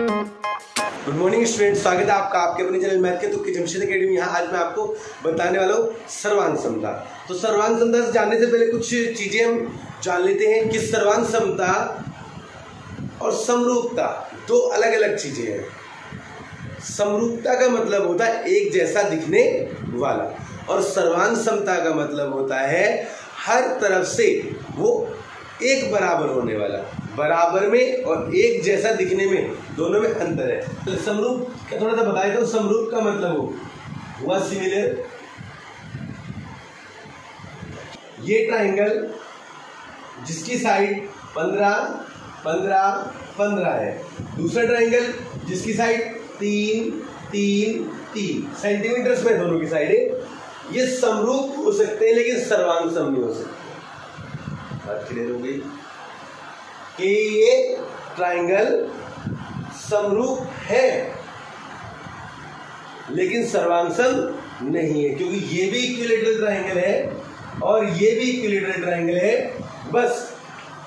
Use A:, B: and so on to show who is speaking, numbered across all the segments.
A: Good morning student, स्वागत है आपका आपके अपने चैनल मैथ के तुक की जमशेद एकेडमी। यहाँ आज मैं आपको बताने वाला हूँ सर्वांग समता। तो सर्वांग समता से जानने से पहले कुछ चीजें हम जान लेते हैं कि सर्वांग समता और समरूपता दो अलग अलग चीजें हैं। समरूपता का मतलब होता है एक जैसा दिखने वाला, और सर्वांग समता का मतलब होता है हर तरफ से वो एक बराबर होने वाला, बराबर में और एक जैसा दिखने में, दोनों में अंतर है। तो समरूप का थोड़ा सा बताए तो समरूप का मतलब हुआ सिमिलर। ये ट्राइंगल जिसकी साइड 15, 15, 15 है, दूसरा ट्राइंगल जिसकी साइड 3, 3, 3 सेंटीमीटर्स में दोनों की साइड है। ये समरूप हो सकते हैं लेकिन सर्वांग सम नहीं हो सकते। बात क्लियर हो गई कि ये ट्राइंगल समरूप है लेकिन सर्वांगसम नहीं है, क्योंकि ये भी इक्विलैटरल ट्राइंगल है और ये भी इक्विलैटरल ट्राइंगल है, बस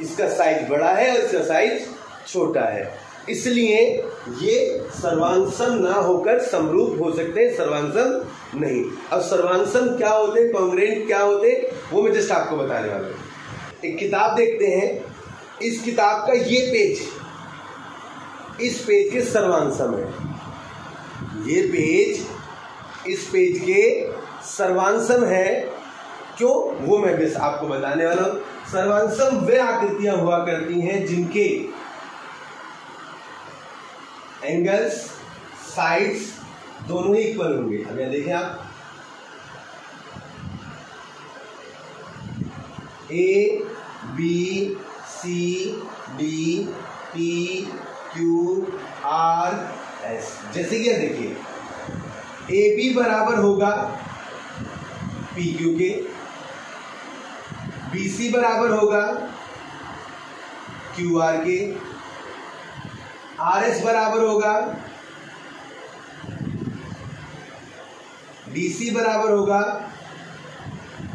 A: इसका साइज बड़ा है और इसका साइज छोटा है, इसलिए ये सर्वांगसम ना होकर समरूप हो सकते हैं, सर्वांगसम नहीं। अब सर्वांगसम क्या होते हैं, कॉन्ग्रुएंट क्या होते हैं, वो मैं जस्ट आपको बताने वाला हूं। एक किताब देखते हैं, इस किताब का ये पेज इस पेज के सर्वांगसम है, ये पेज इस पेज के सर्वांगसम है। क्यों, वो मैं बस आपको बताने वाला हूं। सर्वांगसम वे आकृतियां हुआ करती हैं जिनके एंगल्स, साइड्स दोनों ही इक्वल होंगे। अब यहां देखें आप, A B C D P Q R S, जैसे कि देखिए ए बी बराबर होगा पी क्यू के, बी सी बराबर होगा क्यू आर के, आर एस बराबर होगा डी सी बराबर होगा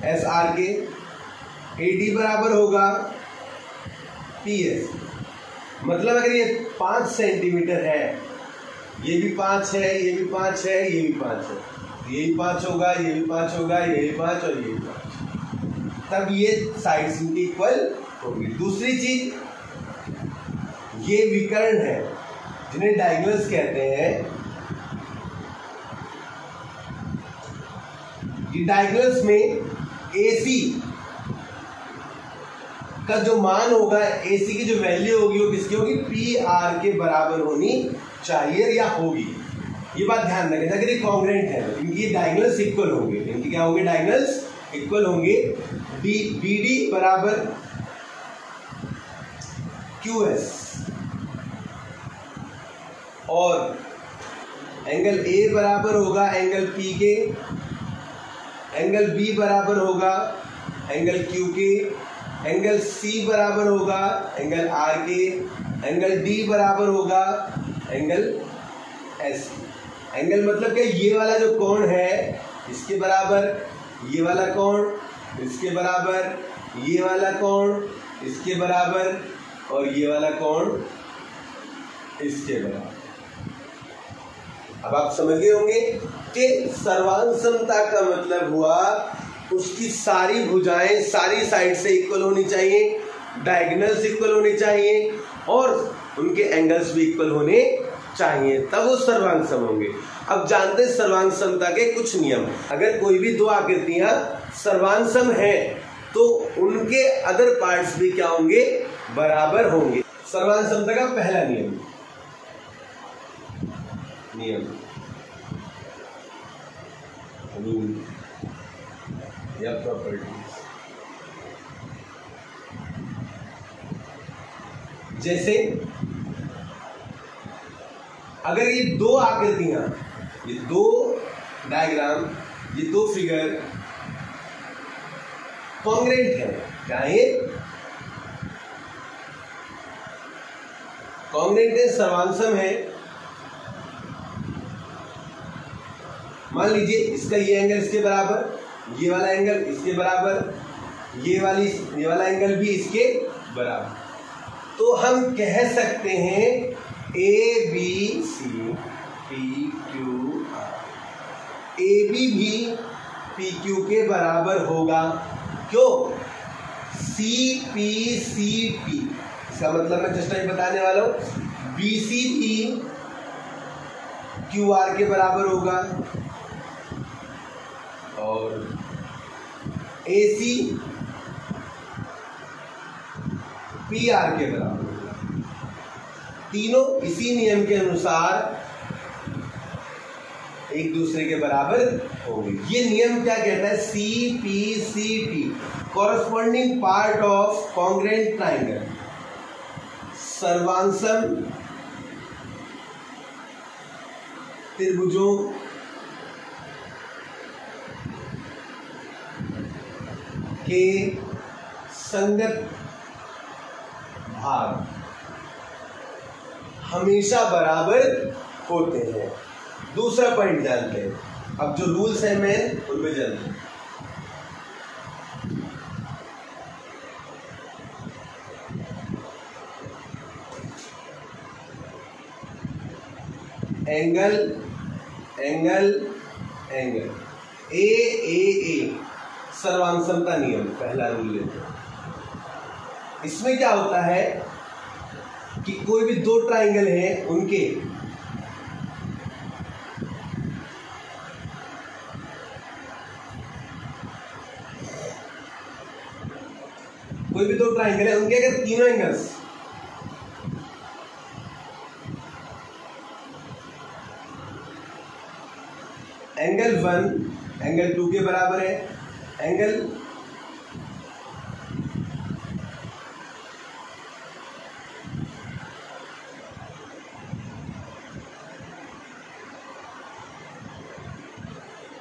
A: एस आर के, ए डी बराबर होगा पी एस। मतलब अगर ये 5 सेंटीमीटर है, ये भी 5 है, ये भी 5 है, ये भी 5 है, ये भी 5 होगा, ये भी 5 होगा, ये भी 5 और ये भी 5, तब ये साइड्स इनकी इक्वल होगी। दूसरी चीज, ये विकर्ण है जिन्हें डायगोनल्स कहते हैं। ये डायगोनल्स में AC का जो मान होगा, AC की जो वैल्यू होगी वो किसकी होगी, PR के बराबर होनी चाहिए या होगी। ये बात ध्यान रखें, अगर ये कॉन्ग्रुएंट है इनकी डायगोनल्स इक्वल होंगे, इनकी क्या होंगे, डायगोनल्स इक्वल होंगे। BD बराबर QS और एंगल A बराबर होगा एंगल P के, एंगल B बराबर होगा एंगल Q के, एंगल C बराबर होगा एंगल R के, एंगल D बराबर होगा एंगल S। एंगल मतलब क्या, ये वाला जो कोण है इसके बराबर, ये वाला कोण इसके बराबर, ये वाला कोण इसके बराबर और ये वाला कोण इसके बराबर। अब आप समझ गए होंगे कि सर्वांग समता का मतलब हुआ उसकी सारी भुजाएं सारी साइड से इक्वल होनी चाहिए, डायगोनल्स इक्वल होने चाहिए और उनके एंगल्स भी इक्वल होने चाहिए, तब वो सर्वांग सम होंगे। अब जानते हैं सर्वांग समता के कुछ नियम। अगर कोई भी दो आकृतियां सर्वांग सम है तो उनके अदर पार्ट्स भी क्या होंगे, बराबर होंगे। सर्वांग समता का पहला नियम रूल या प्रॉपर्टीज, जैसे अगर ये दो आकृतियां, ये दो डायग्राम, ये दो फिगर कॉन्ग्रुएंट है, क्या है, कॉन्ग्रुएंट है, सर्वांगसम है। मान लीजिए इसका ये एंगल इसके बराबर, ये वाला एंगल इसके बराबर, ये वाला एंगल भी इसके बराबर, तो हम कह सकते हैं ABC PQR, AB भी PQ के बराबर होगा। क्यों? CPCT, इसका मतलब मैं जस्ट अभी बताने वाला हूं, BC भी QR के बराबर होगा और AC PR के बराबर होगा। तीनों इसी नियम के अनुसार एक दूसरे के बराबर होंगे। ये नियम क्या कहता है? CPCT, corresponding part of congruent triangle, सर्वांसम त्रिभुजों के संगत भाग हमेशा बराबर होते हैं। दूसरा पॉइंट जानते हैं। अब जो रूल्स हैं मेन उनमें जानते हैं। एंगल एंगल एंगल, ए सर्वांसमता नियम, पहला रूल लेते हैं। इसमें क्या होता है कि कोई भी दो ट्राइंगल हैं, उनके कोई भी दो ट्राइंगल है, उनके अगर तीनों एंगल्स एंगल 1 एंगल 2 के बराबर है, एंगल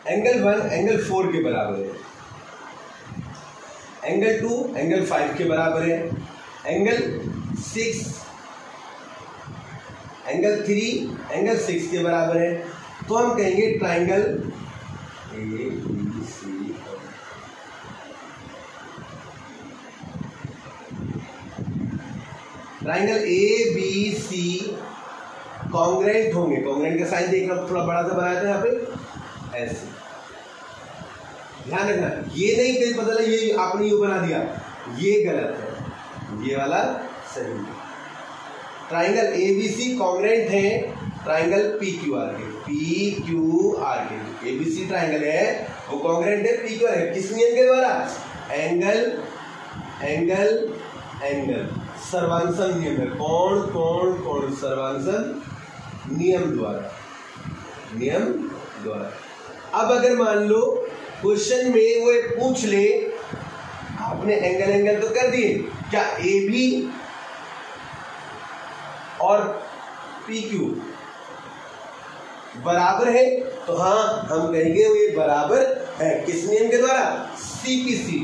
A: एंगल 1 एंगल 4 के बराबर है, एंगल 2 एंगल 5 के बराबर है, एंगल 6 एंगल 3 एंगल 6 के बराबर है, तो हम कहेंगे triangle ABC। Triangle ABC congruent होंगे। कॉन्ग्रुएंट का साइन देखना, थोड़ा बड़ा सा बनाया था यहाँ पे, ऐसे ध्यान रखना। ये नहीं कहीं पता लगे ये आपने यू बना दिया, ये गलत है, ये वाला सही है। ट्राइंगल ABC कॉन्ग्रुएंट है ट्राइंगल PQR के, PQR के। ABC ट्राइंगल है वो कॉन्ग्रुएंट है PQR है। किस नियम के द्वारा? एंगल एंगल एंगल, सर्वांसम नियम है। कौन कौन कौन? सर्वांसम नियम द्वारा, नियम द्वारा। अब अगर मान लो क्वेश्चन में वो एक पूछ ले, आपने एंगल एंगल तो कर दिए, क्या AB और PQ बराबर है? तो हाँ, हम कहेंगे वो ये बराबर है। किस नियम के द्वारा? CPCT,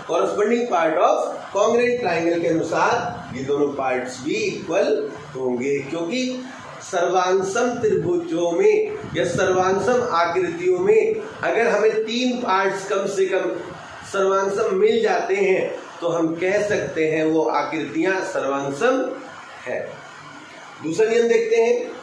A: corresponding part of congruent triangle के अनुसार ये दोनों पार्ट्स भी इक्वल होंगे, क्योंकि सर्वांसम त्रिभुजों में या सर्वांसम आकृतियों में अगर हमें तीन पार्ट्स कम से कम सर्वांसम मिल जाते हैं तो हम कह सकते हैं वो आकृतियां सर्वांसम है। दूसरा नियम देखते हैं।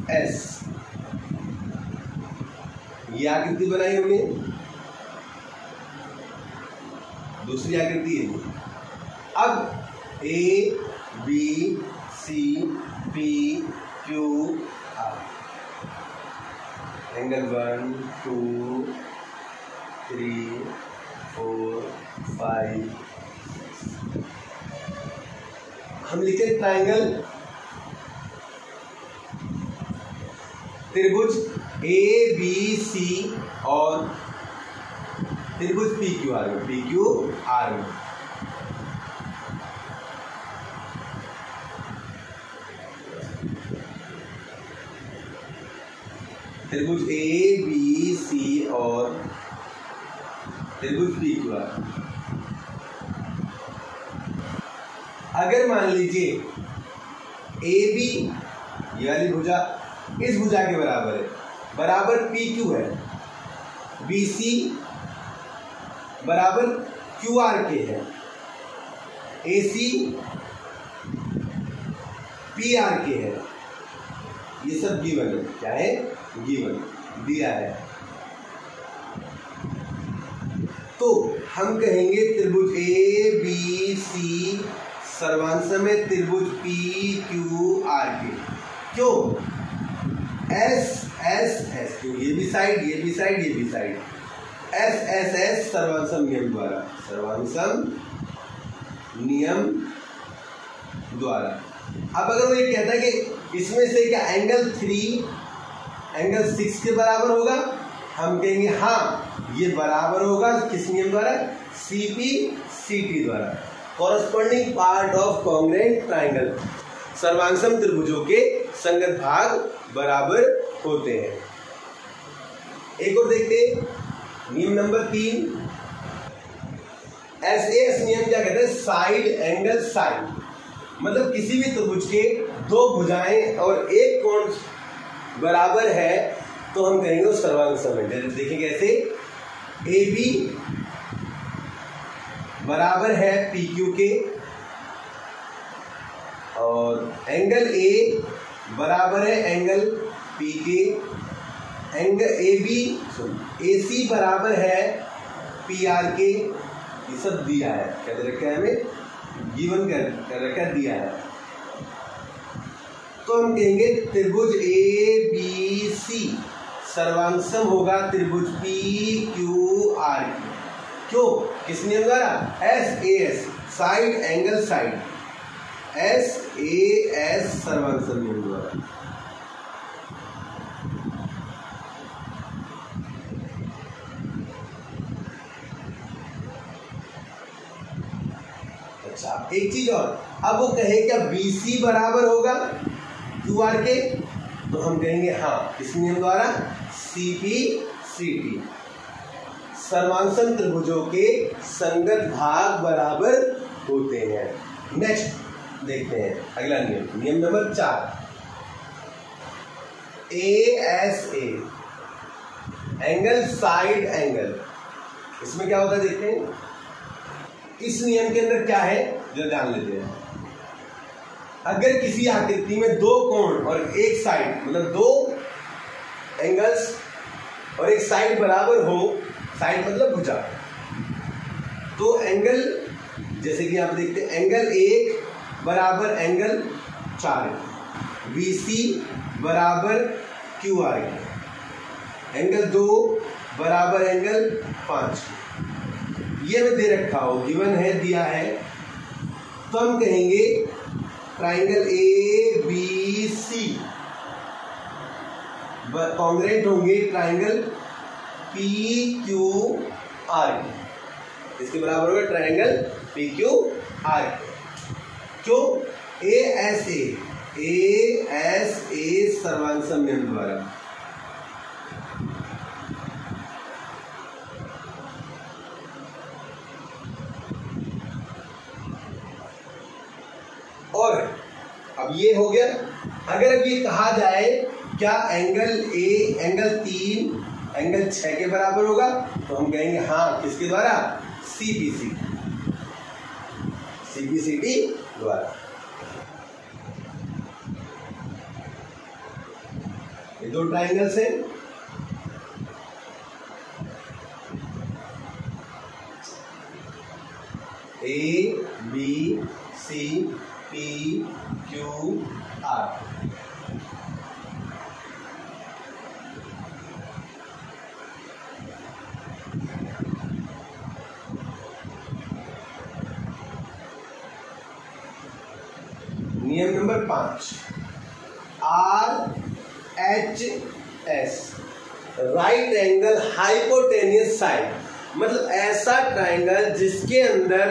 A: S ये आकृति बनाई हमने, दूसरी आकृति है। अब A B C P Q R, angle 1 2 3 4 5, हम लिखे ट्राइंगल त्रिभुज ABC और त्रिभुज PQR में, त्रिभुज ABC और त्रिभुज PQR। अगर मान लीजिए ए बी ये वाली भुजा इस भुजा के बराबर है, बराबर पी क्यू है, बी सी बराबर क्यू आर के है, ए सी पी आर के है। ये सब गिवन है। क्या है? गिवन दिया है। तो हम कहेंगे त्रिभुज ए बी सी सर्वांसम है त्रिभुज पी क्यू आर के। क्यों? एस एस एस, क्यों? ये भी साइड, ये भी साइड, ये भी साइड, एस एस एस सर्वांसम नियम द्वारा, सर्वांसम नियम द्वारा। अब अगर वो ये कहता है कि इसमें से क्या एंगल 3 एंगल 6 के बराबर होगा, हम कहेंगे हाँ ये बराबर होगा। किस नियम द्वारा? सीपी सीटी द्वारा। Corresponding part of congruent triangle, सर्वांसम त्रिभुजों के संगत भाग बराबर होते हैं। एक और देखते हैं, नियम नंबर 3। एस नियम क्या कहते हैं? साइड एंगल साइड, मतलब किसी भी त्रिभुज के दो भुजाएं और एक कोण बराबर है तो हम कहेंगे वो सर्वांसम है। देखिए कैसे? ए बी बराबर है पी क्यू के और एंगल ए बराबर है एंगल पी के, एंगल ए बी ए सी बराबर है पी आर के। ये सब दिया है। क्या दे रखा है? हमें गिवन कर रखा है, दिया है। तो हम कहेंगे त्रिभुज ए बी सी सर्वांसम होगा त्रिभुज पी क्यू आर की। क्यों? किस नियम द्वारा? S A S, side angle side, S A S सर्वांसम नियम द्वारा। अच्छा, एक चीज और, अब वो कहे क्या बी सी बराबर होगा क्यू आर के, तो हम कहेंगे हाँ किस नियम द्वारा? सी पी सी टी, सर्वांसम त्रिभुजों के संगत भाग बराबर होते हैं। नेक्स्ट देखते हैं अगला नियम, नियम number 4। A S A angle side angle, इसमें क्या होता है देखते हैं। इस नियम के अंदर क्या है जो जान लेते हैं। अगर किसी आकृति में दो कोण और एक साइड, मतलब दो एंगल्स और एक साइड बराबर हो, साइड मतलब भुजा, तो एंगल जैसे कि आप देखते हैं एंगल 1 बराबर एंगल 4, बी सी बराबर क्यू आर, एंगल 2 बराबर एंगल 5, ये हमें दे रखा हो, गिवन है, दिया है। तो हम कहेंगे triangle A B C congruent होंगे ट्राइंगल पी क्यू आर, इसके बराबर होगा ट्राइंगल पी क्यू आर। क्यों? ए एस ए सर्वांसम नियम द्वारा। और अब ये हो गया। अगर अब ये कहा जाए क्या एंगल ए एंगल 3 एंगल 6 के बराबर होगा, तो हम कहेंगे हाँ किसके द्वारा? सीपीसीटी द्वारा। ये दो ट्राइंगल्स हैं, A B C P Q R. नियम number 5, R H S right angle hypotenuse side, मतलब ऐसा ट्राइंगल जिसके अंदर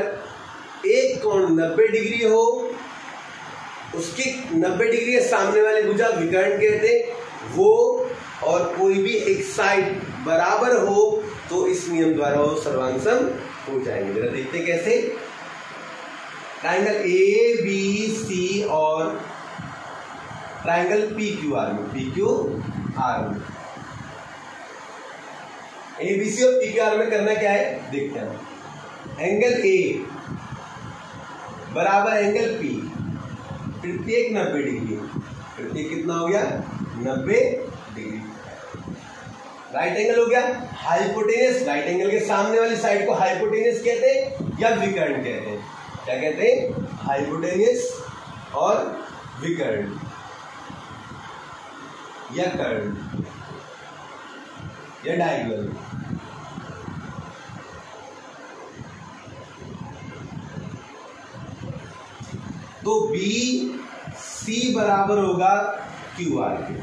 A: एक कोण 90 डिग्री हो, उसकी 90 डिग्री के सामने वाले भुजा विकर्ण कहते वो, और कोई भी एक साइड बराबर हो तो इस नियम द्वारा वो सर्वांसम हो जाएंगे। जरा देखते कैसे। ट्राइंगल ए बी सी और ट्राइंगल पी क्यू आर में, पी क्यू आर में, एबीसी और पी क्यू आर में करना क्या है देखते हैं। एंगल ए बराबर एंगल पी, प्रत्येक 90 डिग्री, प्रत्येक कितना हो गया 90 डिग्री। राइट एंगल हो गया। हाइपोटेनस, राइट एंगल के सामने वाली साइड को हाइपोटेनस कहते हैं या विकर्ण कहते हैं। क्या कहते हैं? हाइपोटेनस और विकर्ण या कर्ण या डायगोनल। तो बी सी बराबर होगा क्यू आर के।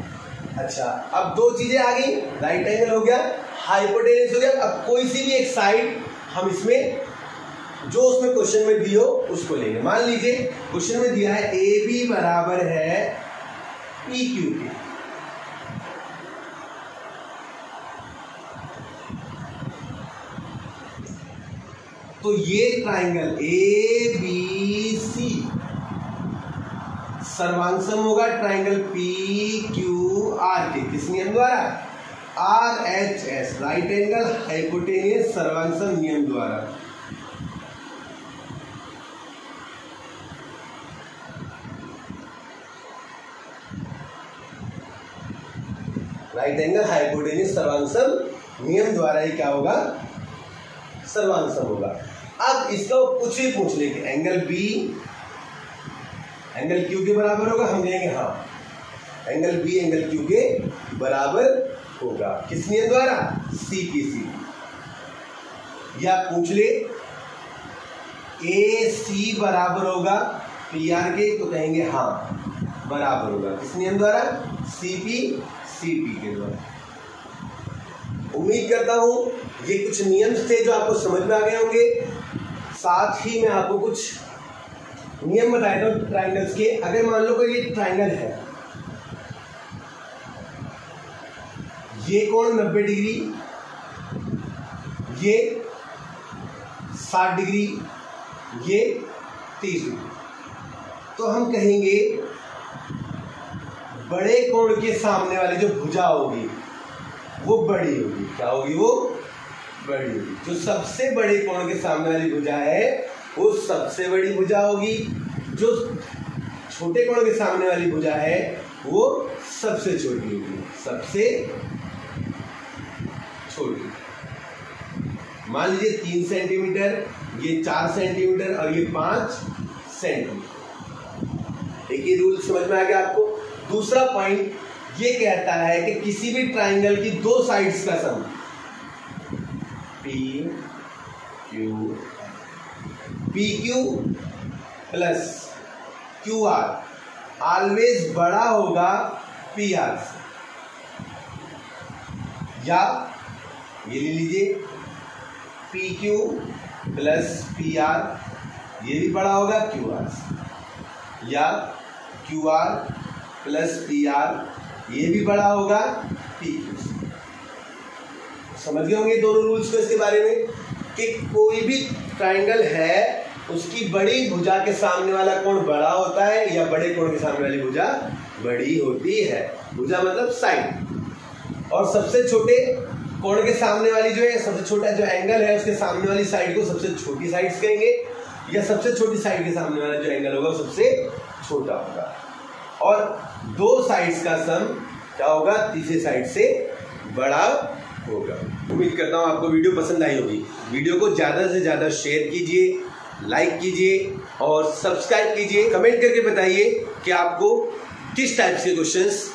A: अच्छा, अब दो चीजें आ गई, राइट एंगल हो गया, हाइपोटेनस हो गया। अब कोई सी भी एक साइड हम इसमें जो उसमें क्वेश्चन में दियो उसको लेंगे। मान लीजिए क्वेश्चन में दिया है ए बी बराबर है पी क्यू के। तो ये ट्राइंगल ए बी सी सर्वांगसम होगा ट्राइंगल पी क्यू आर के। किस नियम द्वारा? R H S, right angle hypotenuse सर्वांगसम नियम द्वारा। राइट एंगल हाइपोटेनियस सर्वांगसम नियम द्वारा ही क्या होगा? सर्वांगसम होगा। अब इसका कुछ भी पूछ लेंगे, एंगल बी एंगल क्यू के बराबर होगा, हम कहेंगे हाँ एंगल बी एंगल क्यू के बराबर होगा। किस नियम द्वारा? C P C. या पूछ ले ए सी बराबर होगा पी आर के, तो कहेंगे हाँ बराबर होगा। किस नियम द्वारा? सी पी सी पी के द्वारा। उम्मीद करता हूं ये कुछ नियम थे जो आपको समझ में आ गए होंगे। साथ ही मैं आपको कुछ नियम बताया था ट्राइंगल्स के। अगर मान लो कोई ये ट्राइंगल है, ये कोण 90 डिग्री, ये 60 डिग्री, ये 30 डिग्री, तो हम कहेंगे बड़े कोण के सामने वाली जो भुजा होगी वो बड़ी होगी। क्या होगी? वो बड़ी होगी। जो सबसे बड़े कोण के सामने वाली भुजा है वो सबसे बड़ी भुजा होगी। जो छोटे कोण के सामने वाली भुजा है वो सबसे छोटी होगी, सबसे छोटी। मान लीजिए 3 सेंटीमीटर, ये 4 सेंटीमीटर और ये 5 सेंटीमीटर। एक ही रूल समझ में आ गया आपको। दूसरा पॉइंट ये कहता है कि किसी भी ट्राइंगल की दो साइड्स का sum P Q plus Q R always बड़ा होगा पी आर से। या ये ले लीजिए P Q plus P R, ये भी बड़ा होगा क्यू आर से। या Q R plus P R, ये भी बड़ा होगा पी क्यू से। समझ गए होंगे दोनों रूल्स को इसके बारे में कि कोई भी ट्राइंगल है उसकी बड़ी भुजा के सामने वाला कोण बड़ा होता है या बड़े कोण के सामने वाली भुजा बड़ी होती है। भुजा मतलब साइड। और सबसे छोटे कोण के सामने वाली जो है, सबसे छोटा जो एंगल है उसके सामने वाली साइड को सबसे छोटी साइड्स कहेंगे, या सबसे छोटी साइड के सामने वाला जो एंगल होगा वो सबसे छोटा होगा। और दो साइड्स का सम क्या होगा? तीसरी साइड से बड़ा होगा। उम्मीद करता हूँ आपको वीडियो पसंद आई होगी। वीडियो को ज़्यादा से ज़्यादा शेयर कीजिए, लाइक कीजिए और सब्सक्राइब कीजिए। कमेंट करके बताइए कि आपको किस टाइप के क्वेश्चंस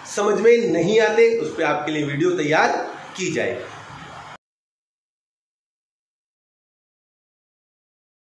A: समझ में नहीं आते, उस पर आपके लिए वीडियो तैयार की जाए।